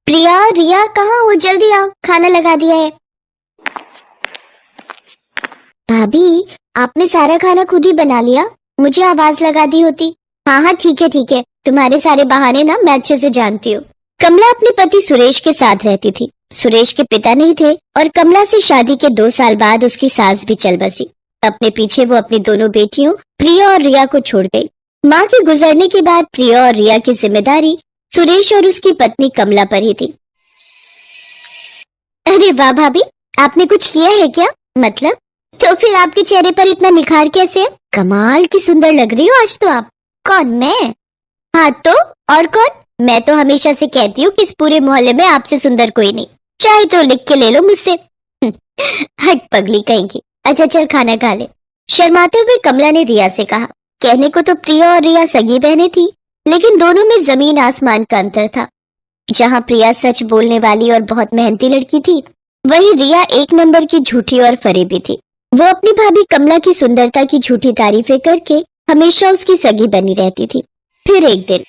प्रिया, रिया कहाँ हो? जल्दी आओ, खाना लगा दिया है। भाभी, आपने सारा खाना खुद ही बना लिया? मुझे आवाज लगा दी होती। हाँ हाँ ठीक है ठीक है, तुम्हारे सारे बहाने ना मैं अच्छे से जानती हूँ। कमला अपने पति सुरेश के साथ रहती थी। सुरेश के पिता नहीं थे और कमला से शादी के 2 साल बाद उसकी सास भी चल बसी। अपने पीछे वो अपनी दोनों बेटियों प्रिया और रिया को छोड़ गई। माँ के गुजरने के बाद प्रिया और रिया की जिम्मेदारी सुरेश और उसकी पत्नी कमला पर ही थी। अरे वाह भाभी, आपने कुछ किया है क्या? मतलब? तो फिर आपके चेहरे पर इतना निखार कैसे है? कमाल की सुंदर लग रही हो आज तो आप। कौन, मैं? हाँ तो और कौन? मैं तो हमेशा से कहती हूँ कि इस पूरे मोहल्ले में आपसे सुंदर कोई नहीं, चाहे तो लिख के ले लो मुझसे। हट पगली कहीं की। अच्छा चल खाना खा ले। शर्माते हुए कमला ने रिया से कहा। कहने को तो प्रिया और रिया सगी बहनें थी, लेकिन दोनों में जमीन आसमान का अंतर था। जहाँ प्रिया सच बोलने वाली और बहुत मेहनती लड़की थी, वहीं रिया एक नंबर की झूठी और फरेबी थी। वो अपनी भाभी कमला की सुंदरता की झूठी तारीफें करके हमेशा उसकी सगी बनी रहती थी। फिर एक दिन,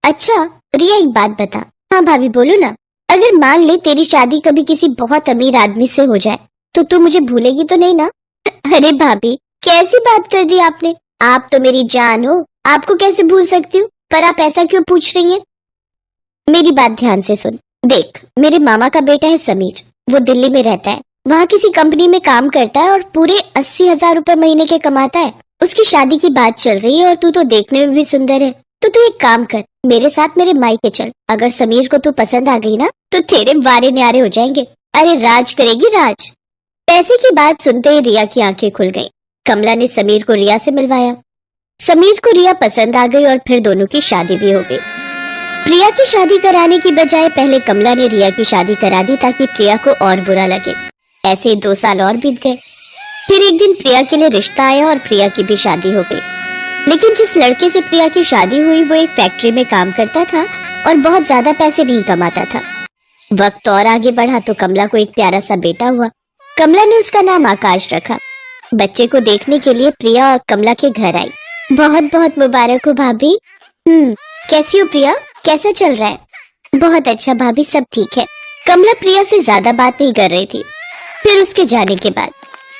अच्छा रिया एक बात बता। हाँ भाभी बोलो ना। अगर मान ले तेरी शादी कभी किसी बहुत अमीर आदमी से हो जाए तो तू मुझे भूलेगी तो नहीं ना? अरे भाभी कैसी बात कर दी आपने, आप तो मेरी जान हो, आपको कैसे भूल सकती हूँ? पर आप ऐसा क्यों पूछ रही हैं? मेरी बात ध्यान से सुन। देख, मेरे मामा का बेटा है समीर, वो दिल्ली में रहता है, वहाँ किसी कंपनी में काम करता है और पूरे 80,000 रुपए महीने के कमाता है। उसकी शादी की बात चल रही है और तू तो देखने में भी सुंदर है, तो तू एक काम कर, मेरे साथ मेरे मायके चल। अगर समीर को तू पसंद आ गई ना तो तेरे वारे न्यारे हो जाएंगे। अरे राज करेगी राज। पैसे की बात सुनते ही रिया की आंखें खुल गईं। कमला ने समीर को रिया से मिलवाया। समीर को रिया पसंद आ गई और फिर दोनों की शादी भी हो गई। प्रिया की शादी कराने की बजाय पहले कमला ने रिया की शादी करा दी ताकि प्रिया को और बुरा लगे। ऐसे ही 2 साल और बीत गए। फिर एक दिन प्रिया के लिए रिश्ता आया और प्रिया की भी शादी हो गई। लेकिन जिस लड़के से प्रिया की शादी हुई वो एक फैक्ट्री में काम करता था और बहुत ज्यादा पैसे नहीं कमाता था। वक्त और आगे बढ़ा तो कमला को एक प्यारा सा बेटा हुआ। कमला ने उसका नाम आकाश रखा। बच्चे को देखने के लिए प्रिया और कमला के घर आई। बहुत बहुत मुबारक हो भाभी। कैसी हो प्रिया, कैसा चल रहा है? बहुत अच्छा भाभी, सब ठीक है। कमला प्रिया से ज्यादा बात नहीं कर रही थी। फिर उसके जाने के बाद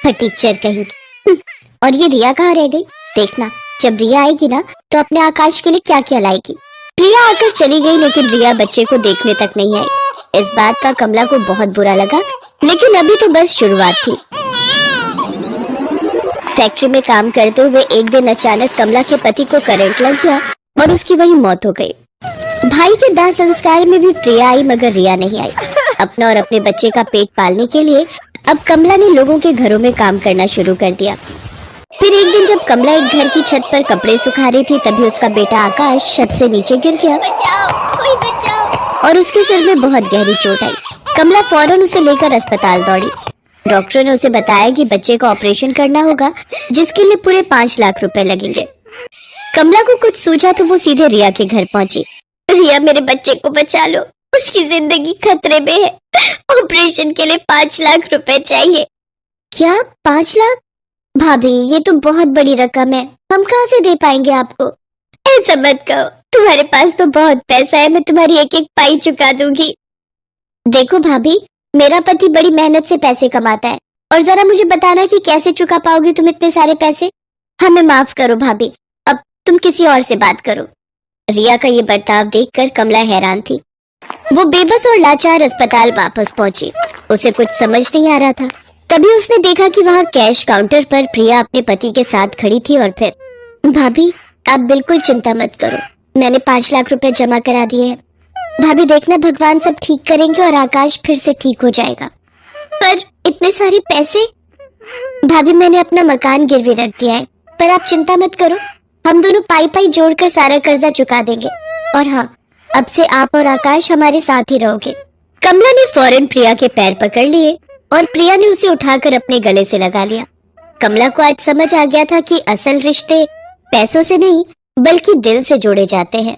फटीचर कहेंगी। और ये रिया कहाँ रह गई? देखना जब रिया आएगी ना तो अपने आकाश के लिए क्या क्या लाएगी। प्रिया आकर चली गई लेकिन रिया बच्चे को देखने तक नहीं आई। इस बात का कमला को बहुत बुरा लगा, लेकिन अभी तो बस शुरुआत थी। फैक्ट्री में काम करते हुए एक दिन अचानक कमला के पति को करंट लग गया और उसकी वही मौत हो गई। भाई के दाह संस्कार में भी प्रिया आई मगर रिया नहीं आई। अपना और अपने बच्चे का पेट पालने के लिए अब कमला ने लोगों के घरों में काम करना शुरू कर दिया। फिर एक दिन जब कमला एक घर की छत पर कपड़े सुखा रही थी तभी उसका बेटा आकाश छत से नीचे गिर गया। कोई बचाओ। और उसके सिर में बहुत गहरी चोट आई। कमला फौरन उसे लेकर अस्पताल दौड़ी। डॉक्टरों ने उसे बताया कि बच्चे का ऑपरेशन करना होगा जिसके लिए पूरे 5 लाख रुपए लगेंगे। कमला को कुछ सूझा तो वो सीधे रिया के घर पहुंची। रिया मेरे बच्चे को बचा लो, उसकी जिंदगी खतरे में है, ऑपरेशन के लिए 5 लाख रुपए चाहिए। क्या 5 लाख? भाभी ये तो बहुत बड़ी रकम है, हम कहाँ से दे पाएंगे आपको? ऐसा मत कहो, तुम्हारे पास तो बहुत पैसा है, मैं तुम्हारी एक एक पाई चुका दूंगी। देखो भाभी, मेरा पति बड़ी मेहनत से पैसे कमाता है और जरा मुझे बताना कि कैसे चुका पाओगे तुम इतने सारे पैसे। हमें माफ करो भाभी, अब तुम किसी और से बात करो। रिया का ये बर्ताव देखकर कमला हैरान थी। वो बेबस और लाचार अस्पताल वापस पहुंची। उसे कुछ समझ नहीं आ रहा था। तभी उसने देखा कि वहाँ कैश काउंटर पर प्रिया अपने पति के साथ खड़ी थी और फिर भाभी आप बिल्कुल चिंता मत करो, मैंने 5 लाख रुपए जमा करा दिए हैं। भाभी देखना भगवान सब ठीक करेंगे और आकाश फिर से ठीक हो जाएगा। पर इतने सारे पैसे? भाभी मैंने अपना मकान गिरवी रख दिया है, पर आप चिंता मत करो, हम दोनों पाई पाई जोड़कर सारा कर्जा चुका देंगे। और हाँ, अब से आप और आकाश हमारे साथ ही रहोगे। कमला ने फौरन प्रिया के पैर पकड़ लिए और प्रिया ने उसे उठाकर अपने गले से लगा लिया। कमला को आज समझ आ गया था कि असल रिश्ते पैसों से नहीं बल्कि दिल से जोड़े जाते हैं।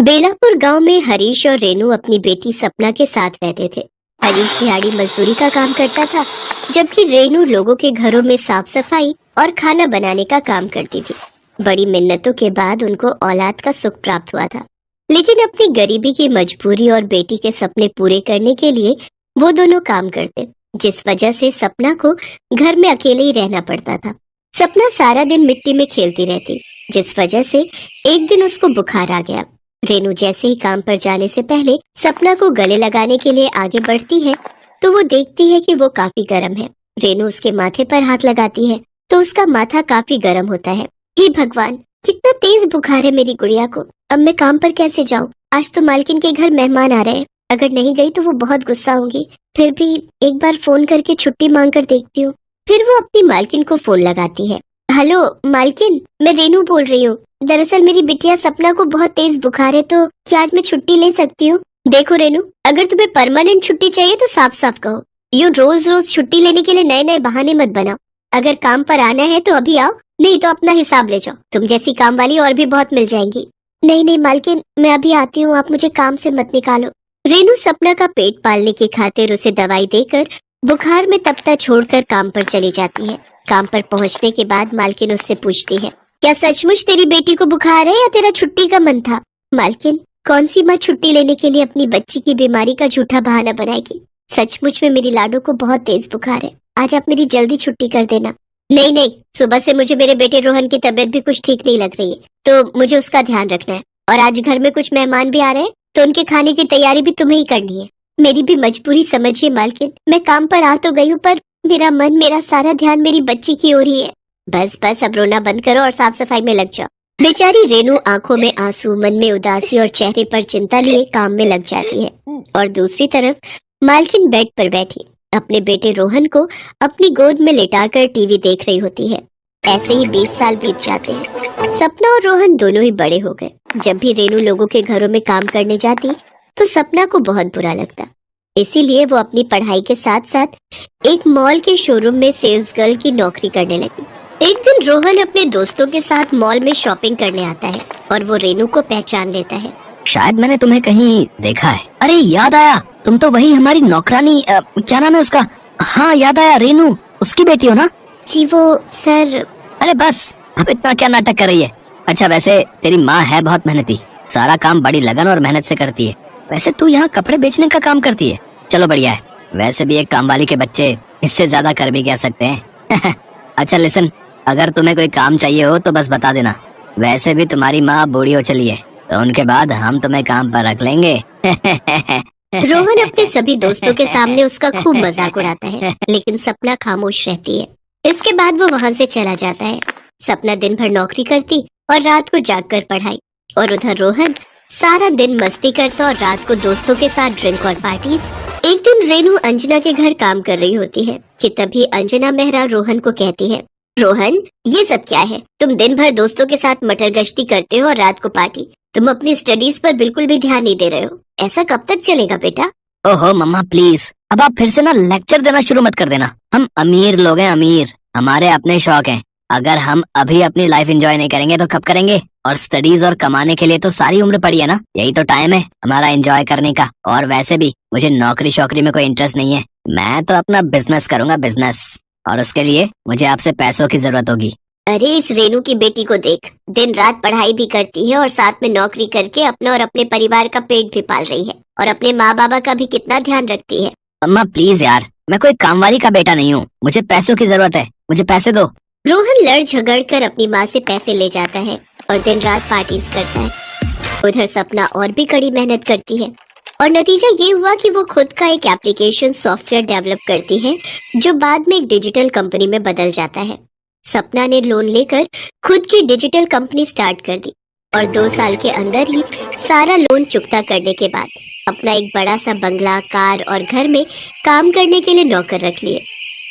बेलापुर गांव में हरीश और रेनू अपनी बेटी सपना के साथ रहते थे। हरीश दिहाड़ी मजदूरी का काम करता था, जबकि रेनू लोगों के घरों में साफ सफाई और खाना बनाने का काम करती थी। बड़ी मिन्नतों के बाद उनको औलाद का सुख प्राप्त हुआ था, लेकिन अपनी गरीबी की मजबूरी और बेटी के सपने पूरे करने के लिए वो दोनों काम करते, जिस वजह से सपना को घर में अकेले ही रहना पड़ता था। सपना सारा दिन मिट्टी में खेलती रहती, जिस वजह से एक दिन उसको बुखार आ गया। रेनू जैसे ही काम पर जाने से पहले सपना को गले लगाने के लिए आगे बढ़ती है तो वो देखती है कि वो काफी गर्म है। रेनू उसके माथे पर हाथ लगाती है तो उसका माथा काफी गर्म होता है। हे भगवान, कितना तेज बुखार है मेरी गुड़िया को। अब मैं काम पर कैसे जाऊँ? आज तो मालकिन के घर मेहमान आ रहे हैं, अगर नहीं गई तो वो बहुत गुस्सा होंगी। फिर भी एक बार फोन करके छुट्टी मांग कर देखती हूँ। फिर वो अपनी मालकिन को फोन लगाती है। हेलो मालकिन, मैं रेनू बोल रही हूँ। दरअसल मेरी बिटिया सपना को बहुत तेज बुखार है, तो क्या आज मैं छुट्टी ले सकती हूँ? देखो रेनू, अगर तुम्हें परमानेंट छुट्टी चाहिए तो साफ साफ कहो। यूँ रोज रोज छुट्टी लेने के लिए नए नए बहाने मत बनाओ। अगर काम पर आना है तो अभी आओ, नहीं तो अपना हिसाब ले जाओ। तुम जैसी काम वाली और भी बहुत मिल जाएंगी। नहीं नहीं मालकिन, मैं अभी आती हूँ, आप मुझे काम से मत निकालो। रेनू सपना का पेट पालने की खातिर उसे दवाई देकर बुखार में तपता छोड़कर काम पर चली जाती है। काम पर पहुंचने के बाद मालकिन उससे पूछती है, क्या सचमुच तेरी बेटी को बुखार है या तेरा छुट्टी का मन था? मालकिन, कौन सी माँ छुट्टी लेने के लिए अपनी बच्ची की बीमारी का झूठा बहाना बनाएगी? सचमुच में मेरी लाडो को बहुत तेज बुखार है, आज आप मेरी जल्दी छुट्टी कर देना। नहीं नहीं, सुबह से मुझे मेरे बेटे रोहन की तबीयत भी कुछ ठीक नहीं लग रही है, तो मुझे उसका ध्यान रखना है। और आज घर में कुछ मेहमान भी आ रहे हैं, तो उनके खाने की तैयारी भी तुम्हें ही करनी है। मेरी भी मजबूरी समझिए मालकिन, मैं काम पर आ तो गई हूँ, पर मेरा मन, मेरा सारा ध्यान मेरी बच्ची की ओर ही है। बस बस, अब रोना बंद करो और साफ सफाई में लग जाओ। बेचारी रेनू आंखों में आंसू, मन में उदासी और चेहरे पर चिंता लिए काम में लग जाती है। और दूसरी तरफ मालकिन बेड पर बैठी अपने बेटे रोहन को अपनी गोद में लेटाकर टीवी देख रही होती है। ऐसे ही 20 साल बीत जाते हैं। सपना और रोहन दोनों ही बड़े हो गए। जब भी रेनू लोगों के घरों में काम करने जाती तो सपना को बहुत बुरा लगता, इसीलिए वो अपनी पढ़ाई के साथ साथ एक मॉल के शोरूम में सेल्स गर्ल की नौकरी करने लगी। एक दिन रोहन अपने दोस्तों के साथ मॉल में शॉपिंग करने आता है और वो रेनू को पहचान लेता है। शायद मैंने तुम्हें कहीं देखा है। अरे याद आया, तुम तो वही हमारी नौकरानी, क्या नाम है उसका? हाँ याद आया, रेनू, उसकी बेटी हो ना? जी वो सर। अरे बस, अब इतना क्या नाटक कर रही है? अच्छा, वैसे तेरी माँ है बहुत मेहनती, सारा काम बड़ी लगन और मेहनत से करती है। वैसे तू यहाँ कपड़े बेचने का काम करती है, चलो बढ़िया है। वैसे भी एक काम वाली के बच्चे इससे ज्यादा कर भी क्या सकते हैं। अच्छा लिसन, अगर तुम्हें कोई काम चाहिए हो तो बस बता देना। वैसे भी तुम्हारी माँ बूढ़ी हो चली है, तो उनके बाद हम तुम्हें काम पर रख लेंगे। रोहन अपने सभी दोस्तों के सामने उसका खूब मजाक उड़ाता है, लेकिन सपना खामोश रहती है। इसके बाद वो वहाँ से चला जाता है। सपना दिन भर नौकरी करती और रात को जागकर पढ़ाई, और उधर रोहन सारा दिन मस्ती करता और रात को दोस्तों के साथ ड्रिंक और पार्टीज। एक दिन रेनू अंजना के घर काम कर रही होती है कि तभी अंजना मेहरा रोहन को कहती है, रोहन, ये सब क्या है? तुम दिन भर दोस्तों के साथ मटर गश्ती करते हो और रात को पार्टी। तुम अपनी स्टडीज पर बिल्कुल भी ध्यान नहीं दे रहे हो। ऐसा कब तक चलेगा बेटा? ओहो मम्मा प्लीज, अब आप फिर से ना लेक्चर देना शुरू मत कर देना। हम अमीर लोग हैं, अमीर, हमारे अपने शौक हैं। अगर हम अभी अपनी लाइफ एंजॉय नहीं करेंगे तो कब करेंगे? और स्टडीज और कमाने के लिए तो सारी उम्र पड़ी है ना, यही तो टाइम है हमारा एंजॉय करने का। और वैसे भी मुझे नौकरी शौकरी में कोई इंटरेस्ट नहीं है, मैं तो अपना बिजनेस करूंगा, बिजनेस। और उसके लिए मुझे आपसे पैसों की जरूरत होगी। अरे इस रेनू की बेटी को देख, दिन रात पढ़ाई भी करती है और साथ में नौकरी करके अपना और अपने परिवार का पेट भी पाल रही है, और अपने माँ बाबा का भी कितना ध्यान रखती है। अम्मा प्लीज यार, मैं कोई कामवाली का बेटा नहीं हूँ, मुझे पैसों की जरूरत है, मुझे पैसे दो। रोहन लड़ झगड़ कर अपनी माँ से पैसे ले जाता है और दिन रात पार्टीज करता है। उधर सपना और भी कड़ी मेहनत करती है, और नतीजा ये हुआ कि वो खुद का एक एप्लीकेशन सॉफ्टवेयर डेवलप करती है जो बाद में एक डिजिटल कंपनी में बदल जाता है। सपना ने लोन लेकर खुद की डिजिटल कंपनी स्टार्ट कर दी, और 2 साल के अंदर ही सारा लोन चुकता करने के बाद अपना एक बड़ा सा बंगला, कार और घर में काम करने के लिए नौकर रख लिए।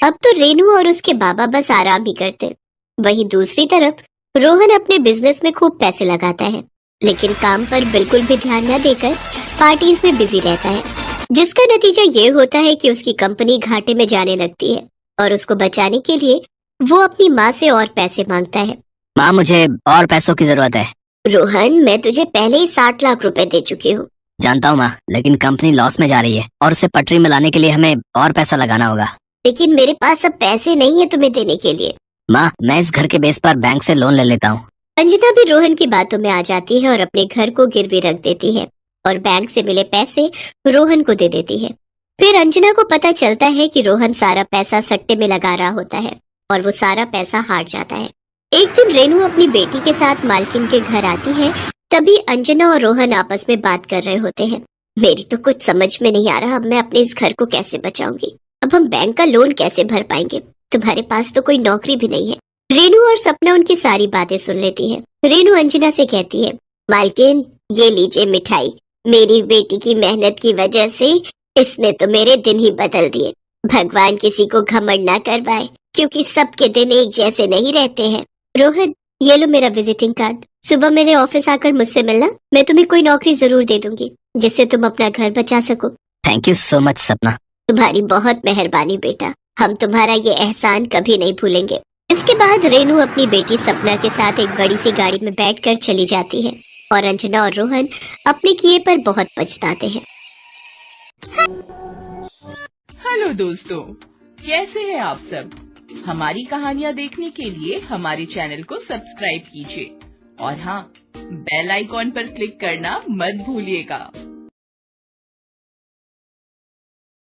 अब तो रेनू और उसके बाबा बस आराम ही करते। वहीं दूसरी तरफ रोहन अपने बिजनेस में खूब पैसे लगाता है, लेकिन काम पर बिल्कुल भी ध्यान न देकर पार्टीज में बिजी रहता है, जिसका नतीजा ये होता है कि उसकी कंपनी घाटे में जाने लगती है, और उसको बचाने के लिए वो अपनी माँ से और पैसे मांगता है। माँ मुझे और पैसों की जरूरत है। रोहन, मैं तुझे पहले ही 60 लाख रुपए दे चुकी हूँ। जानता हूँ माँ, लेकिन कंपनी लॉस में जा रही है और उसे पटरी में लाने के लिए हमें और पैसा लगाना होगा। लेकिन मेरे पास अब पैसे नहीं है तुम्हें देने के लिए। माँ मैं इस घर के बेस पर बैंक से लोन ले लेता हूँ। अंजना भी रोहन की बातों में आ जाती है और अपने घर को गिरवी रख देती है और बैंक से मिले पैसे रोहन को दे देती है। फिर अंजना को पता चलता है कि रोहन सारा पैसा सट्टे में लगा रहा होता है और वो सारा पैसा हार जाता है। एक दिन रेनू अपनी बेटी के साथ मालकिन के घर आती है। तभी अंजना और रोहन आपस में बात कर रहे होते हैं। मेरी तो कुछ समझ में नहीं आ रहा, अब मैं अपने इस घर को कैसे बचाऊंगी, अब हम बैंक का लोन कैसे भर पाएंगे, तुम्हारे पास तो कोई नौकरी भी नहीं है। रेनू और सपना उनकी सारी बातें सुन लेती है। रेनू अंजना से कहती है, मालकिन ये लीजिए मिठाई, मेरी बेटी की मेहनत की वजह से इसने तो मेरे दिन ही बदल दिए। भगवान किसी को घमंड ना करवाए, क्योंकि सबके दिन एक जैसे नहीं रहते हैं। रोहन, ये लो मेरा विजिटिंग कार्ड, सुबह मेरे ऑफिस आकर मुझसे मिलना, मैं तुम्हें कोई नौकरी जरूर दे दूंगी जिससे तुम अपना घर बचा सको। थैंक यू सो मच सपना। तुम्हारी बहुत मेहरबानी बेटा, हम तुम्हारा ये एहसान कभी नहीं भूलेंगे। इसके बाद रेनू अपनी बेटी सपना के साथ एक बड़ी सी गाड़ी में बैठकर चली जाती है और अंजना और रोहन अपने किए पर बहुत पछताते हैं। हेलो दोस्तों, कैसे हैं आप सब? हमारी कहानियाँ देखने के लिए हमारे चैनल को सब्सक्राइब कीजिए और हाँ, बेल आइकॉन पर क्लिक करना मत भूलिएगा।